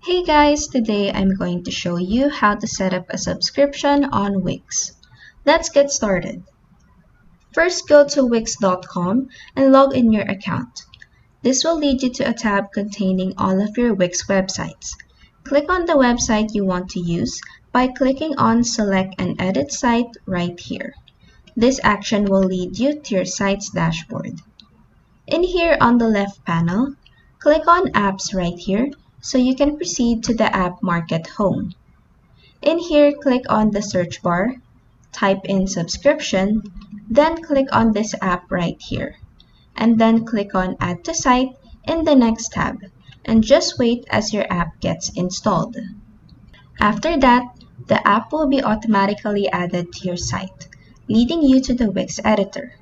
Hey guys, today I'm going to show you how to set up a subscription on Wix. Let's get started. First, go to wix.com and log in your account. This will lead you to a tab containing all of your Wix websites. Click on the website you want to use by clicking on Select and Edit Site right here. This action will lead you to your site's dashboard. In here on the left panel, click on Apps right here so you can proceed to the App Market home. In here, click on the search bar, type in subscription, then click on this app right here, and then click on Add to Site in the next tab, and just wait as your app gets installed. After that, the app will be automatically added to your site, leading you to the Wix editor.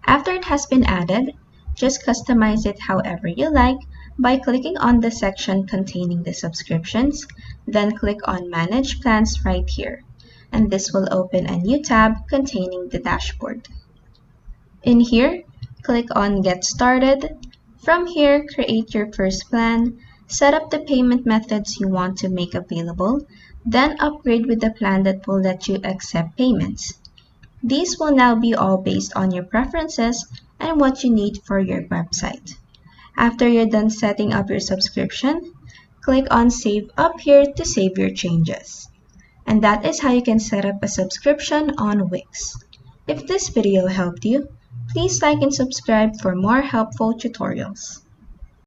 After it has been added, just customize it however you like by clicking on the section containing the subscriptions, then click on Manage Plans right here, and this will open a new tab containing the dashboard. In here, click on Get Started. From here, create your first plan, set up the payment methods you want to make available, then upgrade with the plan that will let you accept payments. These will now be all based on your preferences and what you need for your website. After you're done setting up your subscription, click on Save up here to save your changes. And that is how you can set up a subscription on Wix. If this video helped you, please like and subscribe for more helpful tutorials.